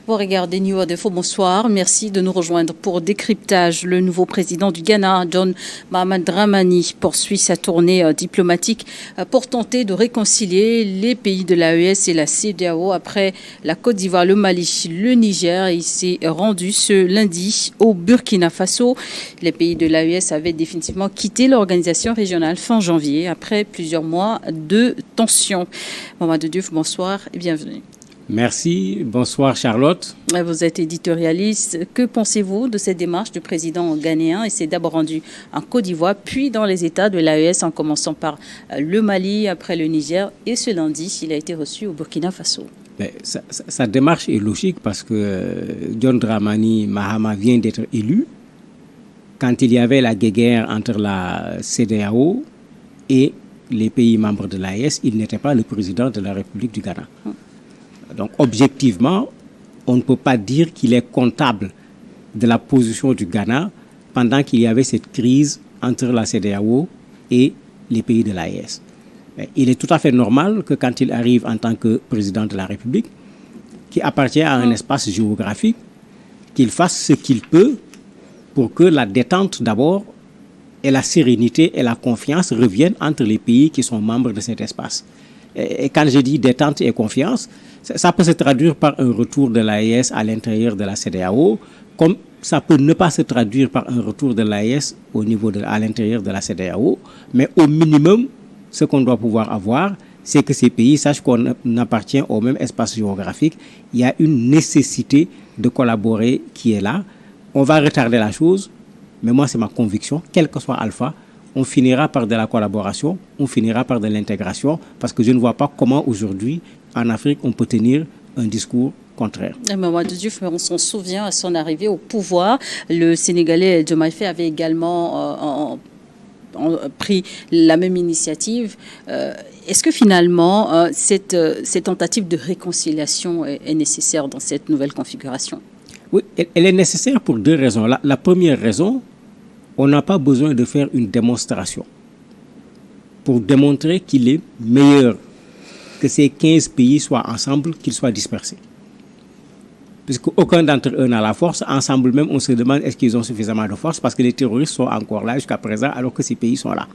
Vous regardez New Adefo, bonsoir. Merci de nous rejoindre pour décryptage. Le nouveau président du Ghana, John Mahama Dramani, poursuit sa tournée diplomatique pour tenter de réconcilier les pays de l'AES et la CEDEAO après la Côte d'Ivoire, le Mali, le Niger. Il s'est rendu ce lundi au Burkina Faso. Les pays de l'AES avaient définitivement quitté l'organisation régionale fin janvier après plusieurs mois de tensions. Mamadou Diouf, bonsoir et bienvenue. Merci. Bonsoir Charlotte. Vous êtes éditorialiste. Que pensez-vous de cette démarche du président ghanéen? Il s'est d'abord rendu en Côte d'Ivoire, puis dans les États de l'AES, en commençant par le Mali, après le Niger. Et ce lundi, il a été reçu au Burkina Faso. Sa démarche est logique parce que John Dramani Mahama vient d'être élu. Quand il y avait la guéguerre entre la CEDEAO et les pays membres de l'AES, il n'était pas le président de la République du Ghana. Donc, objectivement, on ne peut pas dire qu'il est comptable de la position du Ghana pendant qu'il y avait cette crise entre la CEDEAO et les pays de l'AES. Il est tout à fait normal que quand il arrive en tant que président de la République, qui appartient à un espace géographique, qu'il fasse ce qu'il peut pour que la détente d'abord et la sérénité et la confiance reviennent entre les pays qui sont membres de cet espace. Et quand je dis détente et confiance, ça peut se traduire par un retour de l'AES à l'intérieur de la CEDEAO, comme ça peut ne pas se traduire par un retour de l'AES à l'intérieur de la CEDEAO. Mais au minimum, ce qu'on doit pouvoir avoir, c'est que ces pays sachent qu'on appartient au même espace géographique. Il y a une nécessité de collaborer qui est là. On va retarder la chose, mais moi, c'est ma conviction, quel que soit Alpha, on finira par de la collaboration, on finira par de l'intégration, parce que je ne vois pas comment aujourd'hui, en Afrique, on peut tenir un discours contraire. Mamadou Diouf, on s'en souvient, à son arrivée au pouvoir, le Sénégalais Diomaye Faye avait également pris la même initiative. Est-ce que finalement, cette tentative de réconciliation est nécessaire dans cette nouvelle configuration? Oui, elle est nécessaire pour deux raisons. La première raison, on n'a pas besoin de faire une démonstration pour démontrer qu'il est meilleur que ces 15 pays soient ensemble, qu'ils soient dispersés. Puisqu'aucun d'entre eux n'a la force, ensemble même, on se demande est-ce qu'ils ont suffisamment de force parce que les terroristes sont encore là jusqu'à présent alors que ces pays sont là.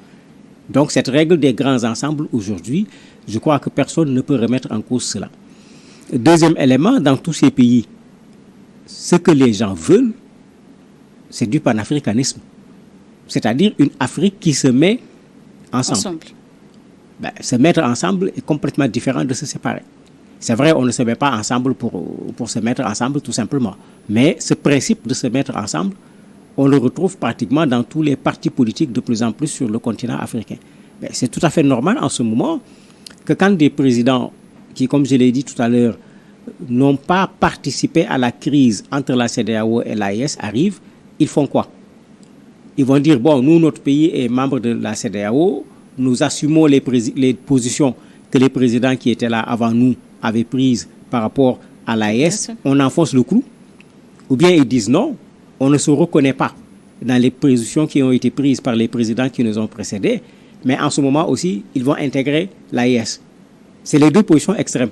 Donc cette règle des grands ensembles aujourd'hui, je crois que personne ne peut remettre en cause cela. Deuxième élément, dans tous ces pays, ce que les gens veulent, c'est du panafricanisme. C'est-à-dire une Afrique qui se met ensemble. Se mettre ensemble est complètement différent de se séparer. C'est vrai, on ne se met pas ensemble pour se mettre ensemble tout simplement. Mais ce principe de se mettre ensemble, on le retrouve pratiquement dans tous les partis politiques de plus en plus sur le continent africain. C'est tout à fait normal en ce moment que quand des présidents qui, comme je l'ai dit tout à l'heure, n'ont pas participé à la crise entre la CEDEAO et l'AES arrivent, ils font quoi? Ils vont dire, bon, nous, notre pays est membre de la CEDEAO, nous assumons les positions que les présidents qui étaient là avant nous avaient prises par rapport à l'AES, on enfonce le clou. Ou bien ils disent non, on ne se reconnaît pas dans les positions qui ont été prises par les présidents qui nous ont précédés, mais en ce moment aussi, ils vont intégrer l'AES. C'est les deux positions extrêmes.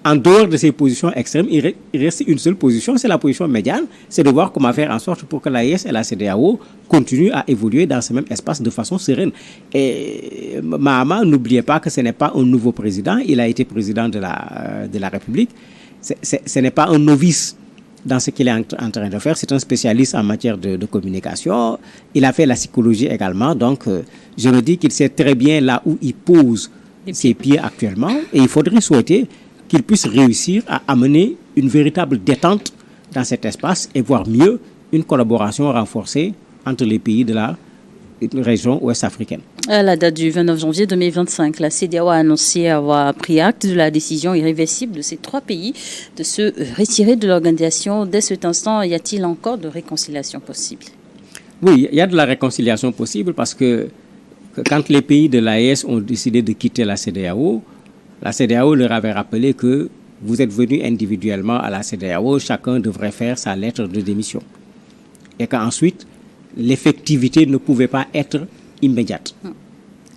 En dehors de ces positions extrêmes, il reste une seule position, c'est la position médiane, c'est de voir comment faire en sorte pour que l'AES et la CEDEAO continuent à évoluer dans ce même espace de façon sereine. Et Mahama, n'oubliez pas que ce n'est pas un nouveau président, il a été président de la République. Ce n'est pas un novice dans ce qu'il est en train de faire, c'est un spécialiste en matière de communication. Il a fait la psychologie également, donc je me dis qu'il sait très bien là où il pose ses pieds actuellement et il faudrait souhaiter qu'il puisse réussir à amener une véritable détente dans cet espace et voire mieux, une collaboration renforcée entre les pays de la région ouest-africaine. À la date du 29 janvier 2025, la CEDEAO a annoncé avoir pris acte de la décision irréversible de ces trois pays de se retirer de l'organisation. Dès cet instant, y a-t-il encore de réconciliation possible? Oui, il y a de la réconciliation possible parce que quand les pays de l'AES ont décidé de quitter la CEDEAO leur avait rappelé que vous êtes venus individuellement à la CEDEAO, chacun devrait faire sa lettre de démission. Et qu'ensuite, l'effectivité ne pouvait pas être immédiate.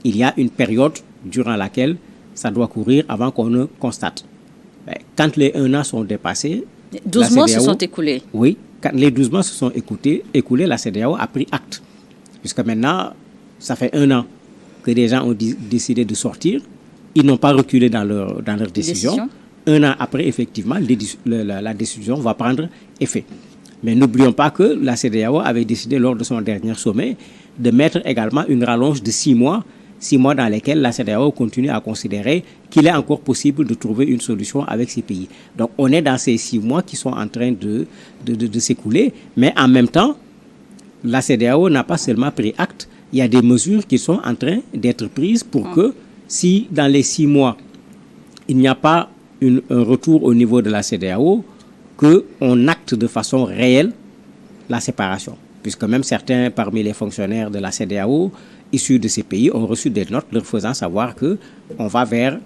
Il y a une période durant laquelle ça doit courir avant qu'on ne constate. Quand les 1 an sont dépassés, 12 mois se sont écoulés. Oui, quand les 12 mois se sont écoulés, la CEDEAO a pris acte. Puisque maintenant, ça fait 1 an que des gens ont décidé de sortir. Ils n'ont pas reculé dans leur décision. 1 an après, effectivement, la décision va prendre effet. Mais n'oublions pas que la CEDEAO avait décidé lors de son dernier sommet de mettre également une rallonge de 6 mois, 6 mois dans lesquels la CEDEAO continue à considérer qu'il est encore possible de trouver une solution avec ces pays. Donc on est dans ces 6 mois qui sont en train de s'écouler, mais en même temps, la CEDEAO n'a pas seulement pris acte, il y a des mesures qui sont en train d'être prises pour que si dans les 6 mois, il n'y a pas un retour au niveau de la CEDEAO, qu'on acte de façon réelle la séparation. Puisque même certains parmi les fonctionnaires de la CEDEAO issus de ces pays ont reçu des notes leur faisant savoir qu'on va vers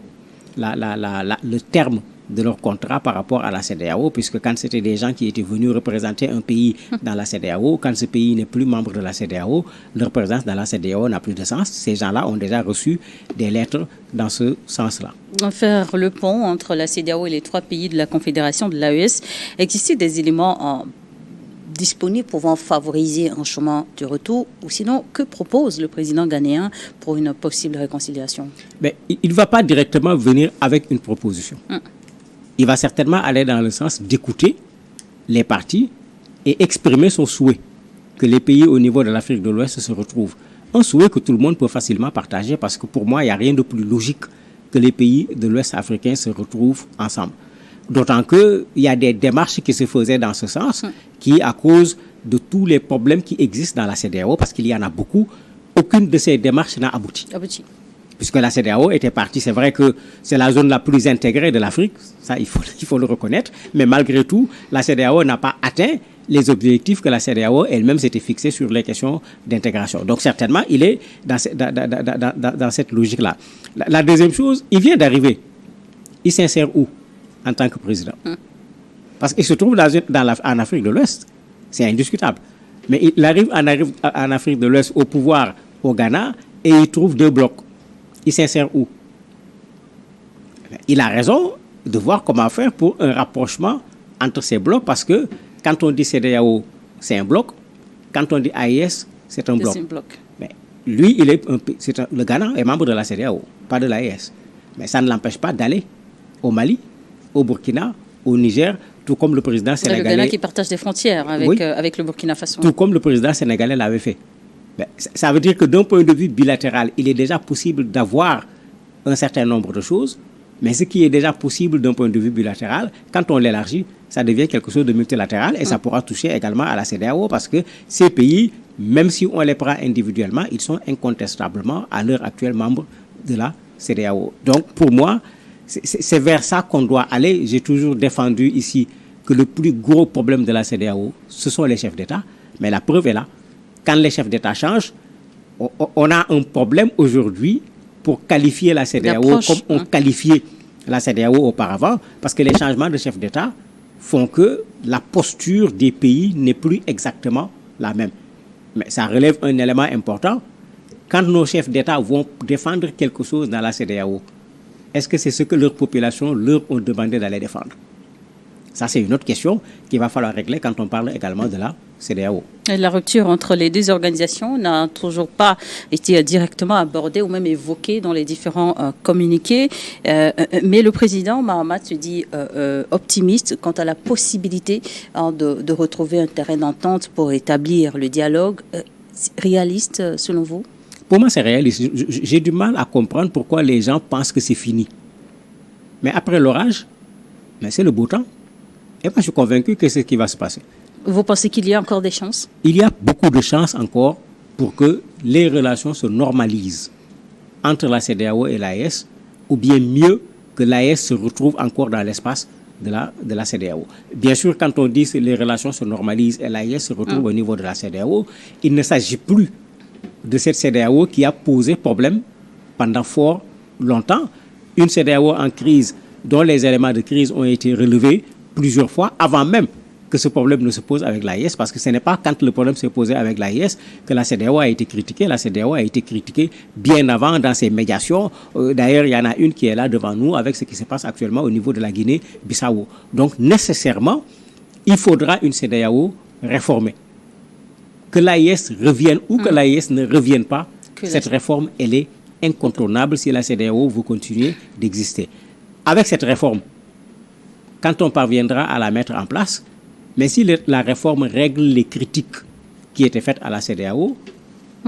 le terme de leur contrat par rapport à la CEDEAO, puisque quand c'était des gens qui étaient venus représenter un pays dans la CEDEAO, quand ce pays n'est plus membre de la CEDEAO, leur présence dans la CEDEAO n'a plus de sens. Ces gens-là ont déjà reçu des lettres dans ce sens-là. Faire le pont entre la CEDEAO et les 3 pays de la Confédération de l'AES, existe des éléments disponibles pouvant favoriser un chemin de retour, ou sinon, que propose le président ghanéen pour une possible réconciliation? Mais il ne va pas directement venir avec une proposition. Il va certainement aller dans le sens d'écouter les parties et exprimer son souhait que les pays au niveau de l'Afrique de l'Ouest se retrouvent. Un souhait que tout le monde peut facilement partager parce que pour moi, il n'y a rien de plus logique que les pays de l'Ouest africain se retrouvent ensemble. D'autant qu'il y a des démarches qui se faisaient dans ce sens qui, à cause de tous les problèmes qui existent dans la CEDEAO, parce qu'il y en a beaucoup, aucune de ces démarches n'a abouti. Puisque la CEDEAO était partie, c'est vrai que c'est la zone la plus intégrée de l'Afrique, ça il faut le reconnaître, mais malgré tout, la CEDEAO n'a pas atteint les objectifs que la CEDEAO elle-même s'était fixés sur les questions d'intégration. Donc certainement, il est dans cette logique-là. La deuxième chose, il vient d'arriver. Il s'insère où en tant que président? Parce qu'il se trouve en Afrique de l'Ouest, c'est indiscutable. Mais il arrive en Afrique de l'Ouest au pouvoir au Ghana et il trouve 2 blocs. Il s'insère où? Il a raison de voir comment faire pour un rapprochement entre ces blocs parce que quand on dit CEDEAO, c'est un bloc. Quand on dit AES, c'est un bloc. Mais lui, le Ghana est membre de la CEDEAO, pas de l'AES. Mais ça ne l'empêche pas d'aller au Mali, au Burkina, au Niger, tout comme le président sénégalais. Le Ghana qui partage des frontières avec le Burkina Faso. Tout comme le président sénégalais l'avait fait. Ça veut dire que d'un point de vue bilatéral, il est déjà possible d'avoir un certain nombre de choses, mais ce qui est déjà possible d'un point de vue bilatéral, quand on l'élargit, ça devient quelque chose de multilatéral et ça pourra toucher également à la CEDEAO parce que ces pays, même si on les prend individuellement, ils sont incontestablement à l'heure actuelle membres de la CEDEAO. Donc pour moi, c'est vers ça qu'on doit aller. J'ai toujours défendu ici que le plus gros problème de la CEDEAO, ce sont les chefs d'État, mais la preuve est là. Quand les chefs d'État changent, on a un problème aujourd'hui pour qualifier la CEDEAO comme on qualifiait la CEDEAO auparavant, parce que les changements de chefs d'État font que la posture des pays n'est plus exactement la même. Mais ça relève un élément important. Quand nos chefs d'État vont défendre quelque chose dans la CEDEAO, est-ce que c'est ce que leur population leur ont demandé d'aller défendre? Ça, c'est une autre question qu'il va falloir régler quand on parle également de la CEDEAO. La rupture entre les 2 organisations n'a toujours pas été directement abordée ou même évoquée dans les différents communiqués. Mais le président Mahamat se dit optimiste quant à la possibilité de retrouver un terrain d'entente pour établir le dialogue. Réaliste, selon vous? Pour moi, c'est réaliste. J'ai du mal à comprendre pourquoi les gens pensent que c'est fini. Mais après l'orage, c'est le beau temps. Et moi, je suis convaincu que c'est ce qui va se passer. Vous pensez qu'il y a encore des chances? Il y a beaucoup de chances encore pour que les relations se normalisent entre la CEDEAO et l'AES, ou bien mieux, que l'AES se retrouve encore dans l'espace de la CEDEAO. Bien sûr, quand on dit que les relations se normalisent et l'AES se retrouve au niveau de la CEDEAO, il ne s'agit plus de cette CEDEAO qui a posé problème pendant fort longtemps. Une CEDEAO en crise dont les éléments de crise ont été relevés plusieurs fois avant même que ce problème ne se pose avec l'AES, parce que ce n'est pas quand le problème s'est posé avec l'AES que la CEDEAO a été critiquée. La CEDEAO a été critiquée bien avant dans ses médiations. D'ailleurs, il y en a une qui est là devant nous avec ce qui se passe actuellement au niveau de la Guinée-Bissau. Donc, nécessairement, il faudra une CEDEAO réformée. Que l'AES revienne ou que l'AES ne revienne pas, cette réforme, elle est incontournable si la CEDEAO veut continuer d'exister. Avec cette réforme, quand on parviendra à la mettre en place, mais si la réforme règle les critiques qui étaient faites à la CEDEAO,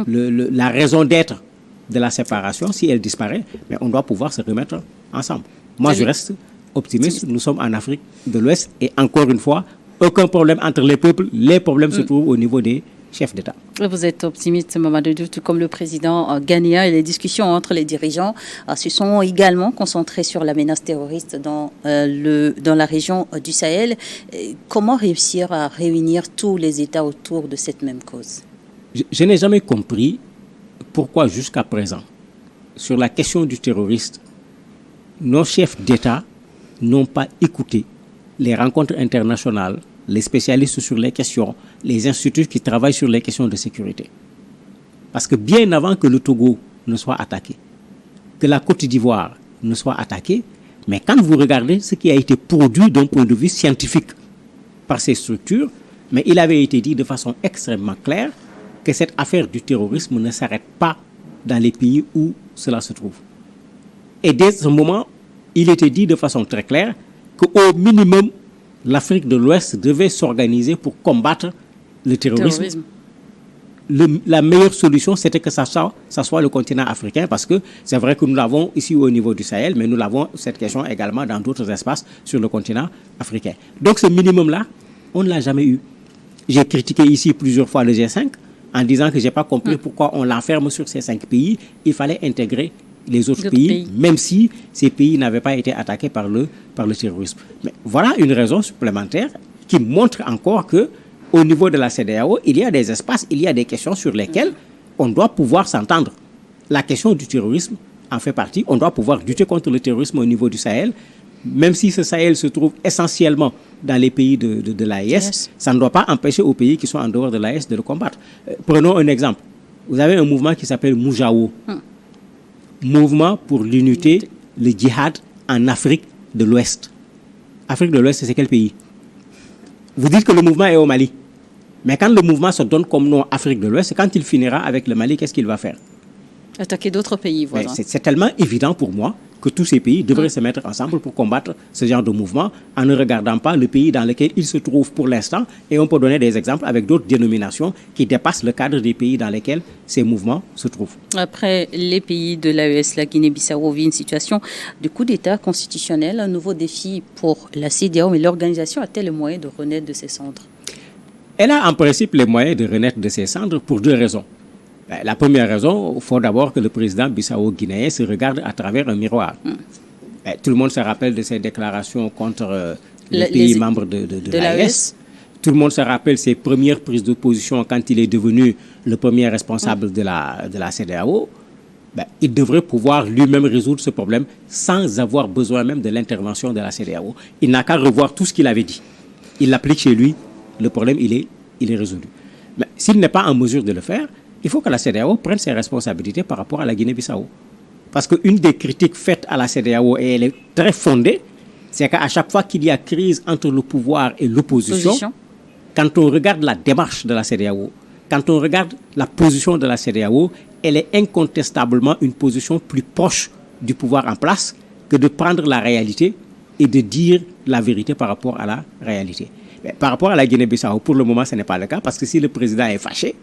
la raison d'être de la séparation, si elle disparaît, mais on doit pouvoir se remettre ensemble. Moi, je reste optimiste. Nous sommes en Afrique de l'Ouest et encore une fois, aucun problème entre les peuples. Les problèmes se trouvent au niveau des chefs d'État. Vous êtes optimiste, Mamadou Diouf, tout comme le président ghanéen, et les discussions entre les dirigeants se sont également concentrées sur la menace terroriste dans la région du Sahel. Comment réussir à réunir tous les États autour de cette même cause? Je n'ai jamais compris pourquoi jusqu'à présent, sur la question du terroriste, nos chefs d'État n'ont pas écouté les rencontres internationales, les spécialistes sur les questions, les instituts qui travaillent sur les questions de sécurité. Parce que bien avant que le Togo ne soit attaqué, que la Côte d'Ivoire ne soit attaquée, mais quand vous regardez ce qui a été produit d'un point de vue scientifique par ces structures, mais il avait été dit de façon extrêmement claire que cette affaire du terrorisme ne s'arrête pas dans les pays où cela se trouve. Et dès ce moment, il était dit de façon très claire qu'au minimum, l'Afrique de l'Ouest devait s'organiser pour combattre le terrorisme. La meilleure solution, c'était que ça soit le continent africain, parce que c'est vrai que nous l'avons ici au niveau du Sahel, mais nous l'avons cette question également dans d'autres espaces sur le continent africain. Donc ce minimum-là, on ne l'a jamais eu. J'ai critiqué ici plusieurs fois le G5 en disant que je n'ai pas compris pourquoi on l'enferme sur ces 5 pays. Il fallait intégrer les autres pays, même si ces pays n'avaient pas été attaqués par le terrorisme. Mais voilà une raison supplémentaire qui montre encore qu'au niveau de la CEDEAO, il y a des espaces, il y a des questions sur lesquelles on doit pouvoir s'entendre. La question du terrorisme en fait partie. On doit pouvoir lutter contre le terrorisme au niveau du Sahel, même si ce Sahel se trouve essentiellement dans les pays de l'AES, ça ne doit pas empêcher aux pays qui sont en dehors de l'AES de le combattre. Prenons un exemple. Vous avez un mouvement qui s'appelle Moujao. Mouvement pour l'unité, le djihad en Afrique de l'Ouest. Afrique de l'Ouest, c'est quel pays? Vous dites que le mouvement est au Mali. Mais quand le mouvement se donne comme nom Afrique de l'Ouest, quand il finira avec le Mali, qu'est-ce qu'il va faire? Attaquer d'autres pays voisins. C'est tellement évident pour moi que tous ces pays devraient se mettre ensemble pour combattre ce genre de mouvement en ne regardant pas le pays dans lequel ils se trouvent pour l'instant. Et on peut donner des exemples avec d'autres dénominations qui dépassent le cadre des pays dans lesquels ces mouvements se trouvent. Après les pays de l'AES, la Guinée-Bissau vit une situation de coup d'État constitutionnel, un nouveau défi pour la CEDEAO, mais l'organisation a-t-elle le moyen de renaître de ses cendres? Elle a en principe les moyens de renaître de ses cendres pour 2 raisons. La première raison, il faut d'abord que le président bissau-guinéen se regarde à travers un miroir. Tout le monde se rappelle de ses déclarations contre les pays membres de l'AES. Tout le monde se rappelle ses premières prises de position quand il est devenu le premier responsable de la CEDEAO. Il devrait pouvoir lui-même résoudre ce problème sans avoir besoin même de l'intervention de la CEDEAO. Il n'a qu'à revoir tout ce qu'il avait dit. Il l'applique chez lui, le problème il est résolu. Mais s'il n'est pas en mesure de le faire, il faut que la CEDEAO prenne ses responsabilités par rapport à la Guinée-Bissau. Parce qu'une des critiques faites à la CEDEAO, et elle est très fondée, c'est qu'à chaque fois qu'il y a crise entre le pouvoir et l'opposition, quand on regarde la démarche de la CEDEAO, quand on regarde la position de la CEDEAO, elle est incontestablement une position plus proche du pouvoir en place que de prendre la réalité et de dire la vérité par rapport à la réalité. Mais par rapport à la Guinée-Bissau, pour le moment, ce n'est pas le cas, parce que si le président est fâché,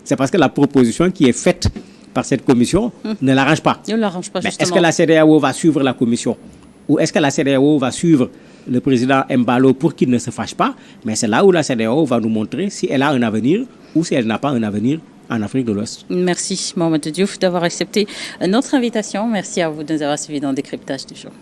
c'est parce que la proposition qui est faite par cette commission ne l'arrange pas. Ne l'arrange pas, justement. Est-ce que la CEDEAO va suivre la commission? Ou est-ce que la CEDEAO va suivre le président Embalo pour qu'il ne se fâche pas? Mais c'est là où la CEDEAO va nous montrer si elle a un avenir ou si elle n'a pas un avenir en Afrique de l'Ouest. Merci, Mamadou Diouf, d'avoir accepté notre invitation. Merci à vous de nous avoir suivis dans le décryptage du jour.